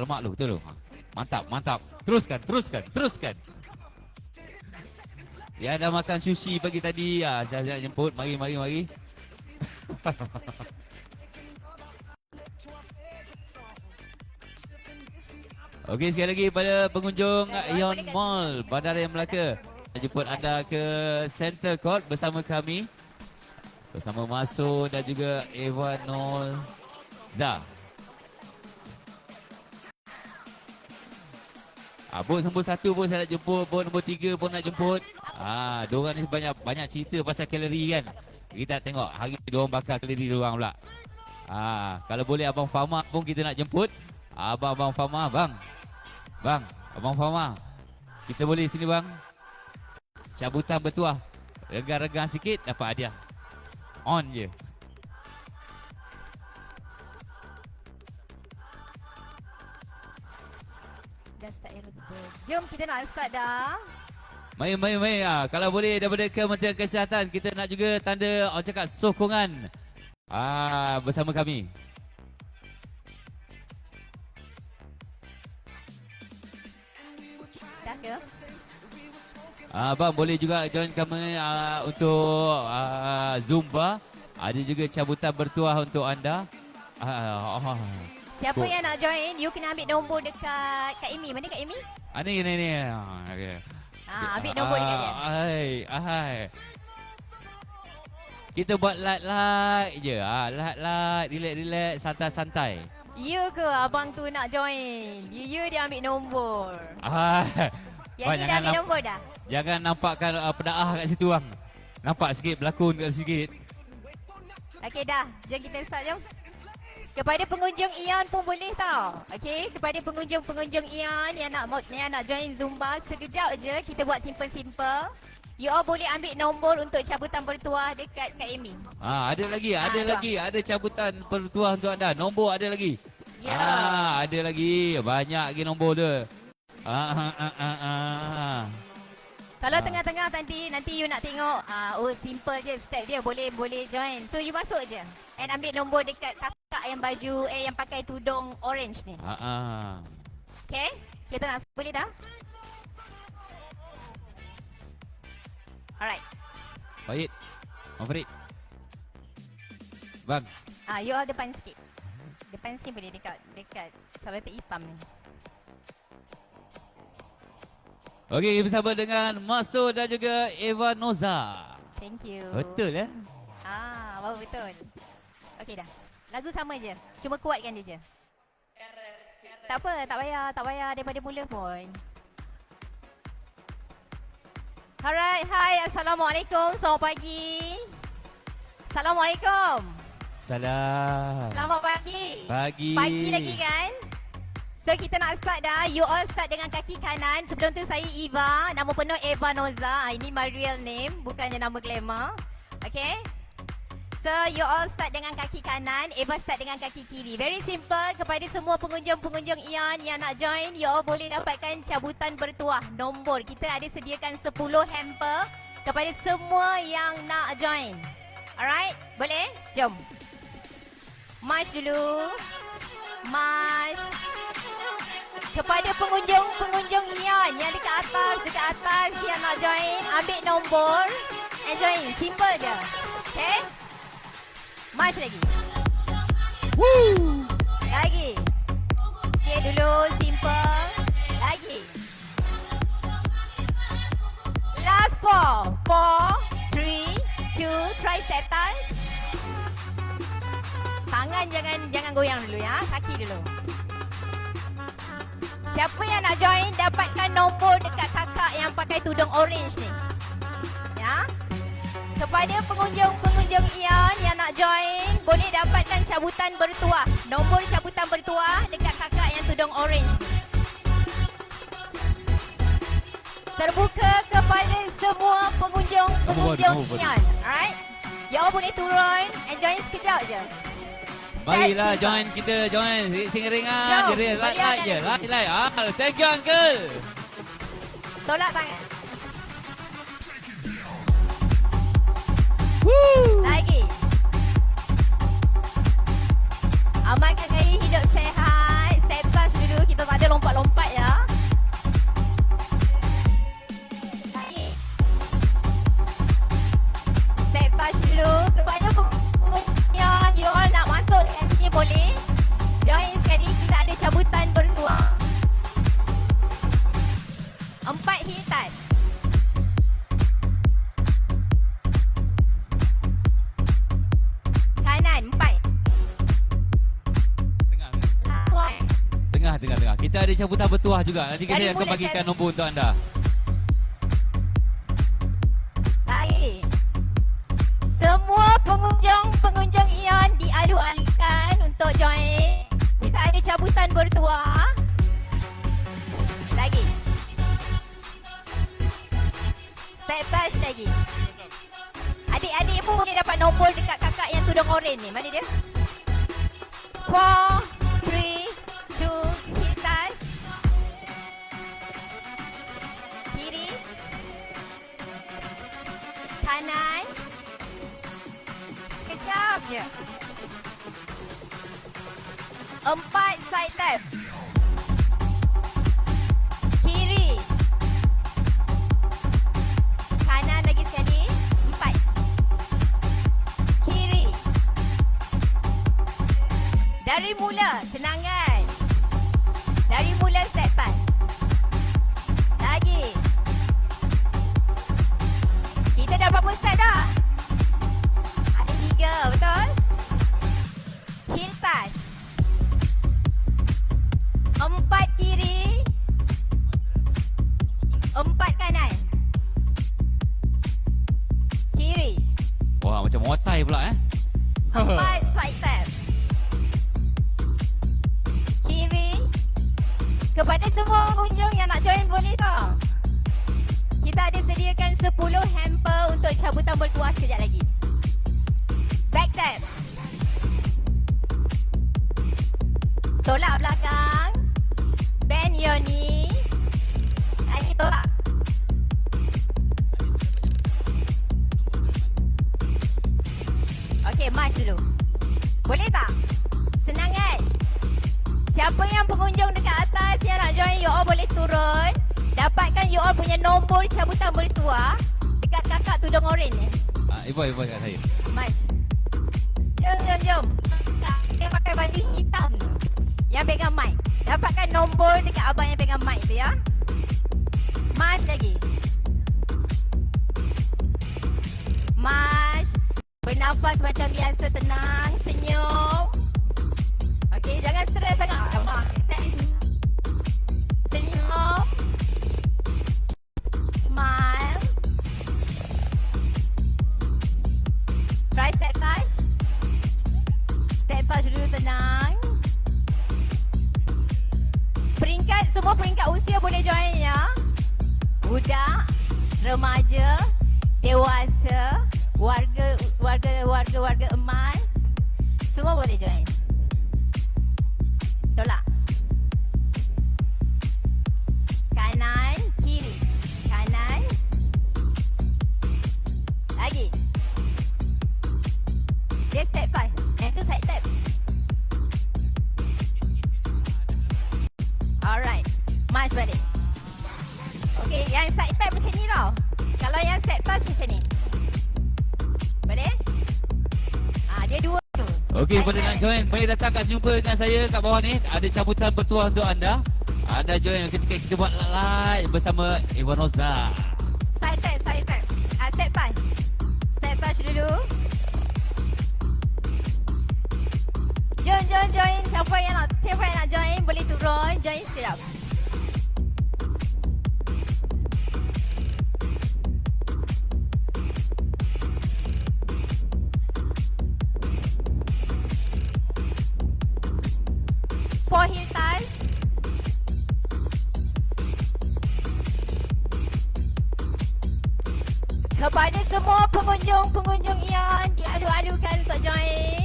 Lemak lu, betul lu. Mantap, mantap. Teruskan, teruskan, teruskan. Dia dah makan sushi pagi tadi. Saya jemput. Mari, mari, mari. Okey, sekali lagi pada pengunjung Ion Mall Bandaraya Melaka. Saya jemput anda ke Center Court bersama kami. Bersama Maso dan juga Eva Nolza. Bot nombor 1 pun saya nak jemput, bot nombor 3 pun nak jemput. Diorang ni banyak cerita pasal kalori kan. Kita nak tengok hari ni diorang bakar kalori diorang pula. Kalau boleh Abang Fama pun kita nak jemput. Abang Fama, bang, Abang Fama. Kita boleh sini bang. Cabutan bertuah. Regang-regang sikit dapat hadiah. On je. Dah start aerobic. Jom kita nak start dah. Mari. Kalau boleh daripada Kementerian Kesihatan, kita nak juga tanda orang cakap sokongan bersama kami. Dah ke? Abang boleh juga join kami untuk Zumba. Ada juga cabutan bertuah untuk anda. Siapa yang nak join, you kena ambil nombor dekat Kak Amy. Mana Kak Amy? Ni. Okay. Ambil nombor dekat dia. Hai. Kita buat light je. Light, relax, santai. You ke abang tu nak join? You dia ambil nombor. Yang ni dah ambil nombor dah? Jangan nampakkan pedaah kat situ bang. Nampak sikit berlakon kat sikit. Okey dah, jom kita start jom. Kepada pengunjung Ion pun boleh tau. Okey, kepada pengunjung Ion yang nak join Zumba, sekejap je kita buat simple. You all boleh ambil nombor untuk cabutan bertuah dekat Kak Amy. Ada lagi, ada cabutan bertuah untuk anda. Nombor ada lagi. Ada lagi. Banyak lagi nombor dia. Kalau tengah-tengah nanti you nak tengok, simple je step dia, boleh join. So you masuk je and ambil nombor dekat kakak yang baju yang pakai tudung orange ni. Okay, kita nak boleh dah? Alright. Baik. Farid. Bang. You all depan sikit. Depan sini boleh dekat sahabat hitam ni. Okey, bersama dengan Maso dan juga Eva Nolza. Thank you. Betul ya? Wow, betul. Okey dah. Lagu sama je. Cuma kuatkan dia je. Tak apa, tak payah daripada mula pun. Alright, hai, Assalamualaikum. Selamat pagi. Assalamualaikum. Salam. Selamat pagi. Pagi lagi kan? So kita nak start dah. You all start dengan kaki kanan. Sebelum tu saya Eva. Nama penuh Eva Nolza. Ini my real name. Bukannya nama glamour. Okay. So you all start dengan kaki kanan. Eva start dengan kaki kiri. Very simple. Kepada semua pengunjung Ion yang nak join, you all boleh dapatkan cabutan bertuah. Nombor. Kita ada sediakan 10 hamper kepada semua yang nak join. Alright. Boleh? Jom. March dulu. March. Kepada pengunjung Ion yang dekat atas yang nak join, ambil nombor and join. Simple je. Okay? March lagi. Woo! Lagi. Okay dulu, simple. Lagi. Last 4. 4, 3, 2, tricep touch. Tangan jangan goyang dulu ya, kaki dulu. Siapa yang nak join, dapatkan nombor dekat kakak yang pakai tudung orange ni. Ya. Kepada pengunjung Ion yang nak join, boleh dapatkan cabutan bertuah. Nombor cabutan bertuah dekat kakak yang tudung orange ni. Terbuka kepada semua pengunjung Ion. Alright. You all boleh turun and join sekejap je. Marilah join kita, join singeringan je, light je, light. Thank you uncle. Tolak tangan. Woo! Lagi. Amalkan gaya hidup sehat. Step touch dulu kita cabutan bertuah. 4 heel touch. Kanan 4. Tengah. Lawan. Tengah. Kita ada cabutan bertuah juga. Nanti Dari kita akan mulut bagikan saya. nombor untuk anda. Baik. Semua pengunjung Ion dialu-alukan untuk join. Kita ada cabutan bertuah. Lagi. Step touch lagi. Adik-adik pun boleh dapat nombor dekat kakak yang tudung oren ni. Mana dia? 4, 3, 2, heel touch. Kiri. Kanan. Sekejap je. 4 side tap. Kiri. Kanan lagi sekali. 4. Kiri. Dari mula, senangan. Dari mula step touch. Lagi. Kita dah berapa step dah? Ada 3, betul? Heel touch. 4 kiri. 4 kanan. Kiri. Wah, macam Muay Thai pula 4 side tap. Kiri. Kepada semua pengunjung yang nak join boleh tak? Kita ada sediakan 10 hamper untuk cabutan bertuah sekejap lagi. Back tap. Tolak belakang. Bend your knee. Lagi tolak. Okey, march dulu. Boleh tak? Senangan. Siapa yang pengunjung dekat atas yang nak join, you all boleh turun. Dapatkan you all punya nombor cabutan bertuah dekat kakak tudung oren ni. Ibu kat saya. March. Jom. Dia pakai baju hitam tu. Yang pegang mic. Dapatkan nombor dekat abang yang pegang mic tu ya. March lagi. March. Bernafas macam biasa, tenang, senyum. Okey, jangan stres sangat. Senyum. Smile. Try step touch. Step touch dulu, tenang. Semua peringkat usia boleh join ya. Budak, remaja, dewasa, warga emas, semua boleh join. Tolak. Kanan, kiri. Kanan. Lagi. Dia step 5. Yang tu side tap. Alright. March balik. Okay, yang side tap macam ni tau. Kalau yang step touch macam ni. Boleh? Dia dua tu. Okey, Side pada tap. nak join, mari datang kat jumpa dengan saya kat bawah ni. Ada cabutan bertuah untuk anda. Anda join ketika kita buat live bersama Evan Roza. Side tap. Step touch. Step touch dulu. Jom join. Siapa yang nak join boleh turun. Join sekejap. For heel touch. Kepada semua pengunjung Ion dialu-alukan untuk join.